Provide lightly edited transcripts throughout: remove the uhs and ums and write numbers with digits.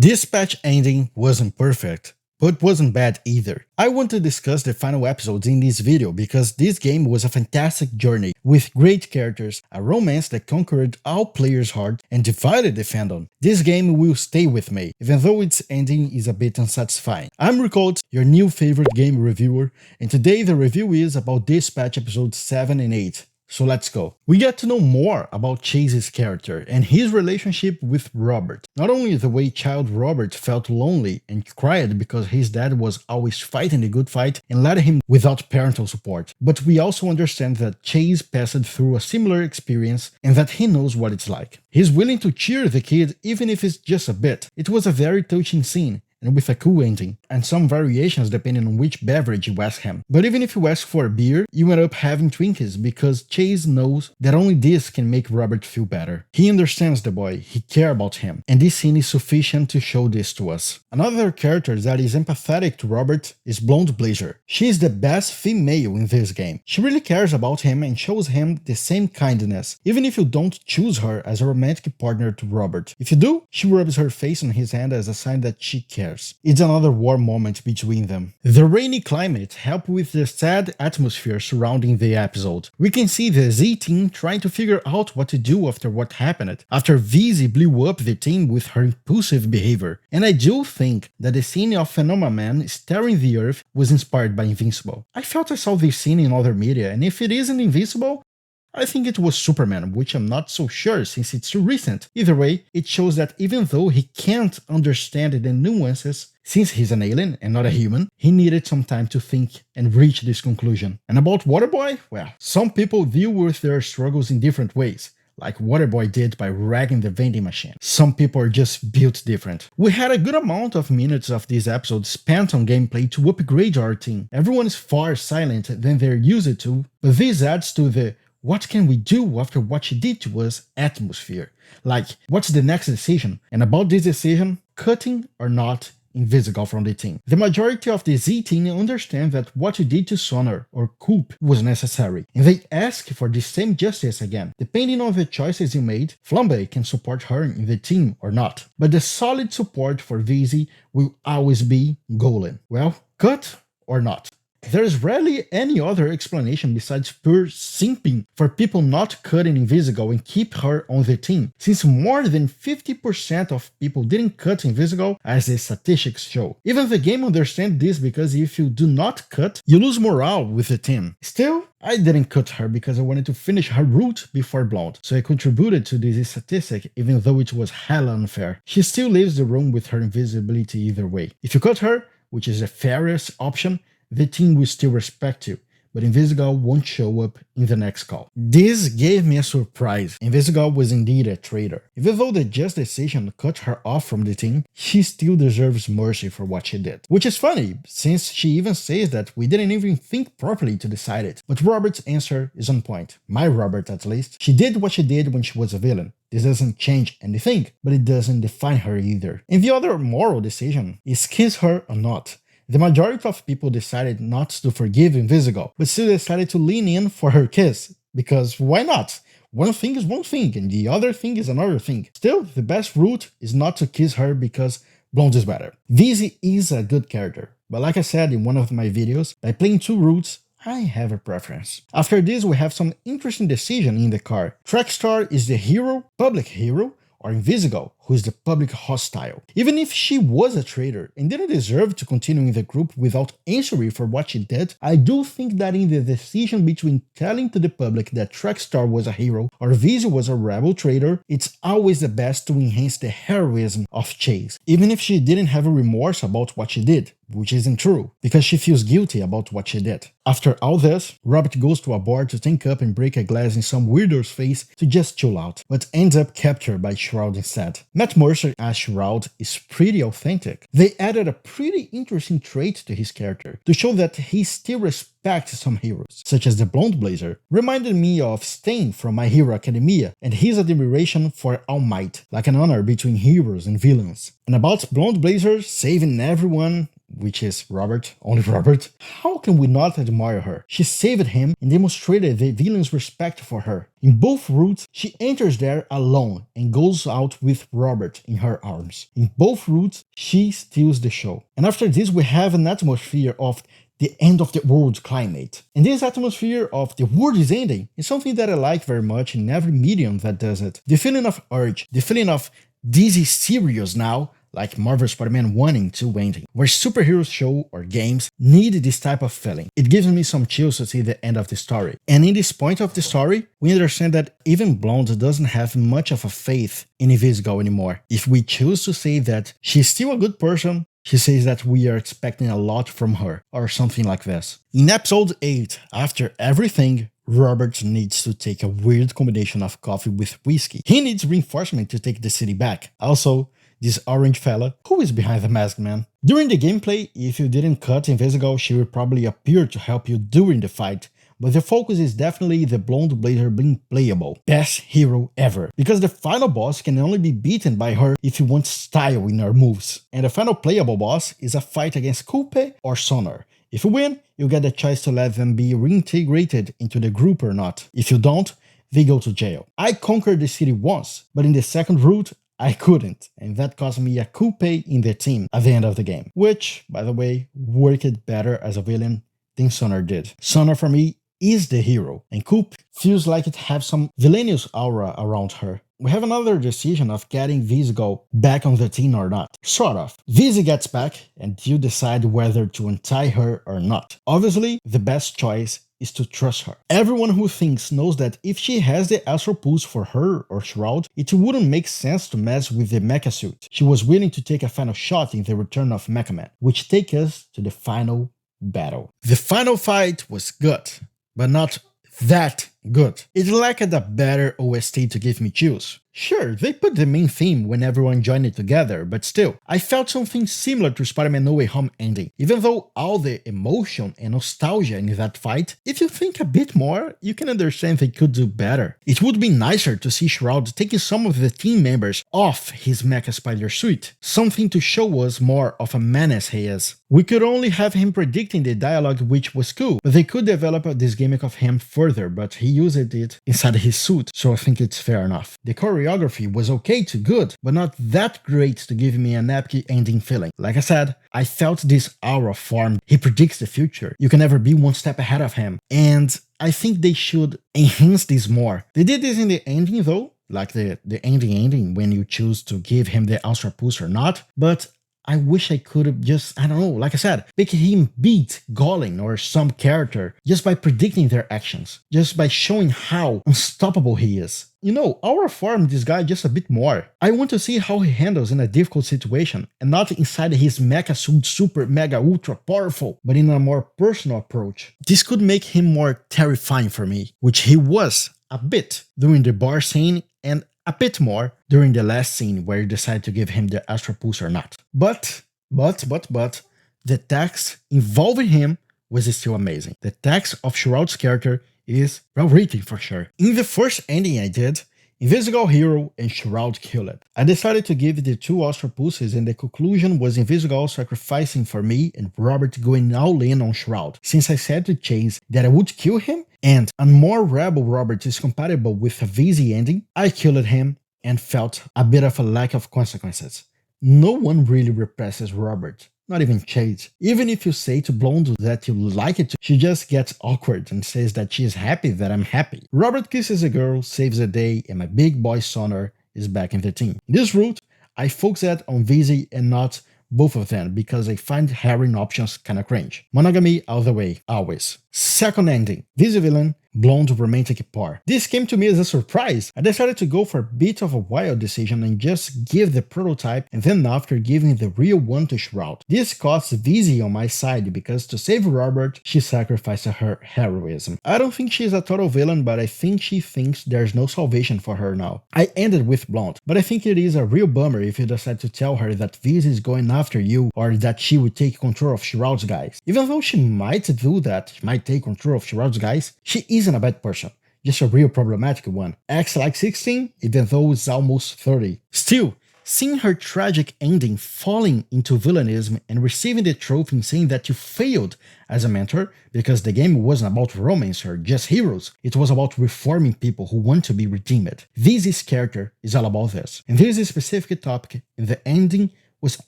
This patch ending wasn't perfect, but wasn't bad either. I want to discuss the final episodes in this video because this game was a fantastic journey with great characters, a romance that conquered all players' hearts and divided the fandom. This game will stay with me, even though its ending is a bit unsatisfying. I'm Ricouts, your new favorite game reviewer, and today the review is about this patch episodes 7 and 8. So let's go. We get to know more about Chase's character and his relationship with Robert. Not only the way child Robert felt lonely and cried because his dad was always fighting the good fight and led him without parental support, but we also understand that Chase passed through a similar experience and that he knows what it's like. He's willing to cheer the kid even if it's just a bit. It was a very touching scene, and with a cool ending, and some variations depending on which beverage you ask him. But even if you ask for a beer, you end up having Twinkies because Chase knows that only this can make Robert feel better. He understands the boy, he cares about him, and this scene is sufficient to show this to us. Another character that is empathetic to Robert is Blonde Blazer. She is the best female in this game. She really cares about him and shows him the same kindness, even if you don't choose her as a romantic partner to Robert. If you do, she rubs her face on his hand as a sign that she cares. It's another warm moment between them. The rainy climate helped with the sad atmosphere surrounding the episode. We can see the Z team trying to figure out what to do after what happened, after Vizzy blew up the team with her impulsive behavior. And I do think that the scene of Phenomena Man staring the earth was inspired by Invincible. I felt I saw this scene in other media, and if it isn't Invincible, I think it was Superman, which I'm not so sure since it's too recent. Either way, it shows that even though he can't understand the nuances, since he's an alien and not a human, he needed some time to think and reach this conclusion. And about Waterboy? Well, some people deal with their struggles in different ways, like Waterboy did by ragging the vending machine. Some people are just built different. We had a good amount of minutes of this episode spent on gameplay to upgrade our team. Everyone is far silent than they're used to, but this adds to the "what can we do after what she did to us" atmosphere. Like, what's the next decision? And about this decision, cutting or not Invisal from the team. The majority of the Z team understand that what you did to Sonar or Coop was necessary, and they ask for the same justice again. Depending on the choices you made, Flambe can support her in the team or not. But the solid support for Vizzy will always be Golan. Well, cut or not. There's rarely any other explanation besides pure simping for people not cutting Invisal and keep her on the team, since more than 50% of people didn't cut Invisal as the statistics show. Even the game understands this because if you do not cut, you lose morale with the team. Still, I didn't cut her because I wanted to finish her route before Blonde, so I contributed to this statistic even though it was hella unfair. She still leaves the room with her invisibility either way. If you cut her, which is the fairest option, the team will still respect you, but Invisal won't show up in the next call. This gave me a surprise. Invisal was indeed a traitor. Even though the just decision cut her off from the team, she still deserves mercy for what she did. Which is funny, since she even says that we didn't even think properly to decide it. But Robert's answer is on point. My Robert, at least. She did what she did when she was a villain. This doesn't change anything, but it doesn't define her either. And the other moral decision is kiss her or not. The majority of people decided not to forgive Invisal, but still decided to lean in for her kiss, because why not? One thing is one thing, and the other thing is another thing. Still, the best route is not to kiss her because Blonde is better. Vizzy is a good character, but like I said in one of my videos, by playing two routes, I have a preference. After this, we have some interesting decision in the car. Trackstar is the hero, public hero, or Invisal, who is the public hostile. Even if she was a traitor and didn't deserve to continue in the group without answering for what she did, I do think that in the decision between telling to the public that Trackstar was a hero or Vizzy was a rebel traitor, it's always the best to enhance the heroism of Chase, even if she didn't have a remorse about what she did, which isn't true, because she feels guilty about what she did. After all this, Robert goes to a bar to tank up and break a glass in some weirdo's face to just chill out, but ends up captured by Shroud instead. Matt Mercer as Shroud is pretty authentic. They added a pretty interesting trait to his character to show that he still respects some heroes, such as the Blonde Blazer. Reminded me of Stain from My Hero Academia and his admiration for All Might, like an honor between heroes and villains. And about Blonde Blazer saving everyone, which is Robert, only Robert, how can we not admire her? She saved him and demonstrated the villain's respect for her. In both routes, she enters there alone and goes out with Robert in her arms. In both routes, she steals the show. And after this, we have an atmosphere of the end of the world climate. And this atmosphere of the world is ending is something that I like very much in every medium that does it. The feeling of urge, the feeling of this is serious now, like Marvel Spider-Man 1 and 2 ending, where superheroes show or games need this type of feeling. It gives me some chills to see the end of the story. And in this point of the story, we understand that even Blonde doesn't have much of a faith in Invisal anymore. If we choose to say that she's still a good person, she says that we are expecting a lot from her, or something like this. In episode 8, after everything, Robert needs to take a weird combination of coffee with whiskey. He needs reinforcement to take the city back. Also, this orange fella, who is behind the mask, man? During the gameplay, if you didn't cut Invisal, she will probably appear to help you during the fight, but the focus is definitely the blonde blazer being playable. Best hero ever. Because the final boss can only be beaten by her if you want style in her moves. And the final playable boss is a fight against Coupe or Sonar. If you win, you get the choice to let them be reintegrated into the group or not. If you don't, they go to jail. I conquered the city once, but in the second route, I couldn't, and that cost me a coupe in the team at the end of the game, which, by the way, worked better as a villain than Sonar did. Sonar for me is the hero, and Coupe feels like it has some villainous aura around her. We have another decision of getting Invisal back on the team or not. Sort of. Vizzy gets back, and you decide whether to untie her or not. Obviously, the best choice is to trust her. Everyone who thinks knows that if she has the astral pulse for her or Shroud, it wouldn't make sense to mess with the mecha suit. She was willing to take a final shot in the return of Mecha Man, which takes us to the final battle. The final fight was good, but not that good. It lacked a better OST to give me chills. Sure, they put the main theme when everyone joined it together, but still, I felt something similar to Spider-Man No Way Home ending. Even though all the emotion and nostalgia in that fight, if you think a bit more, you can understand they could do better. It would be nicer to see Shroud taking some of the team members off his Mecha Spider suit, something to show us more of a menace he is. We could only have him predicting the dialogue, which was cool, but they could develop this gimmick of him further, but he used it inside his suit, so I think it's fair enough. The choreography was okay to good, but not that great to give me an epic ending feeling. Like I said, I felt this aura formed. He predicts the future. You can never be one step ahead of him. And I think they should enhance this more. They did this in the ending though, like the ending when you choose to give him the Ultra Pulse or not, but I wish I could have just, I don't know, like I said, make him beat Gollin or some character just by predicting their actions, just by showing how unstoppable he is. You know, Aura formed this guy just a bit more. I want to see how he handles in a difficult situation, and not inside his mecha suit super mega ultra powerful, but in a more personal approach. This could make him more terrifying for me, which he was a bit during the bar scene and a bit more during the last scene where you decide to give him the Astral Pulse or not. But, the text involving him was still amazing. The text of Shroud's character is well written for sure. In the first ending I did, Invisal Hero and Shroud killed it. I decided to give the two Astral Pulses, and the conclusion was Invisal sacrificing for me and Robert going all in on Shroud. Since I said to Chase that I would kill him, and a more rebel Robert is compatible with a VZ ending, I killed him and felt a bit of a lack of consequences. No one really represses Robert. Not even Chase. Even if you say to Blonde that you like it, she just gets awkward and says that she is happy that I'm happy. Robert kisses a girl, saves the day, and my big boy Sonar is back in the team. In this route, I focused on VZ and not both of them because I find harrowing options kinda cringe. Monogamy all the way, always. Second ending, VZ villain, Blonde romantic par. This came to me as a surprise. I decided to go for a bit of a wild decision and just give the prototype and then after giving the real one to Shroud. This costs VZ on my side because to save Robert, she sacrificed her heroism. I don't think she's a total villain, but I think she thinks there's no salvation for her now. I ended with Blonde, but I think it is a real bummer if you decide to tell her that VZ is going after you or that she will take control of Shroud's guys. Even though she might do that, she might take control of Shroud's guys, she isn't a bad person, just a real problematic one. Acts like 16, even though it's almost 30. Still, Seeing her tragic ending falling into villainism and receiving the trophy saying that you failed as a mentor because the game wasn't about romance or just heroes, it was about reforming people who want to be redeemed. This character is all about this. And this specific topic in the ending was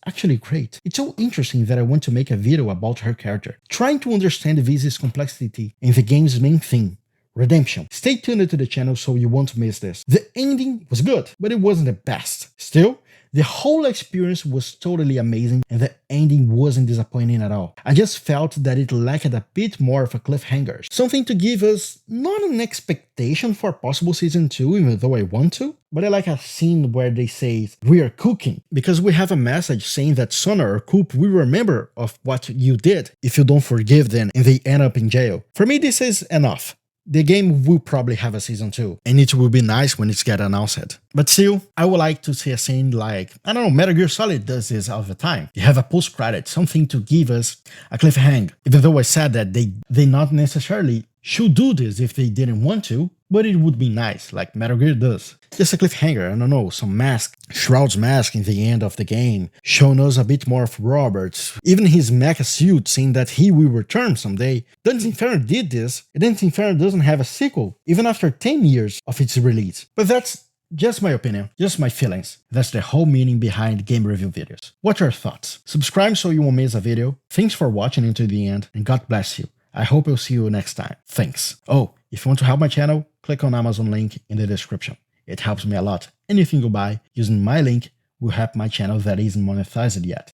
actually great. It's so interesting that I want to make a video about her character, trying to understand Viz's complexity and the game's main theme, redemption. Stay tuned to the channel so you won't miss this. The ending was good, but it wasn't the best. Still, the whole experience was totally amazing and the ending wasn't disappointing at all. I just felt that it lacked a bit more of a cliffhanger, something to give us not an expectation for possible season 2 even though I want to, but I like a scene where they say, "We are cooking," because we have a message saying that Sona or Coop will remember of what you did if you don't forgive them and they end up in jail. For me, this is enough. The game will probably have a season 2, and it will be nice when it's get announced. But still, I would like to see a scene like, I don't know, Metal Gear Solid does this all the time. You have a post-credit, something to give us a cliffhanger. Even though I said that they not necessarily should do this if they didn't want to, but it would be nice, like Metal Gear does. Just a cliffhanger, I don't know, some mask, Shroud's mask in the end of the game, showing us a bit more of Roberts, even his mecha suit saying that he will return someday. Dante's Inferno did this, and Dante's Inferno doesn't have a sequel, even after 10 years of its release. But that's just my opinion, just my feelings. That's the whole meaning behind game review videos. What's your thoughts? Subscribe so you won't miss a video. Thanks for watching until the end, and God bless you. I hope I'll see you next time. Thanks. Oh, if you want to help my channel, click on Amazon link in the description. It helps me a lot. Anything you buy using my link will help my channel that isn't monetized yet.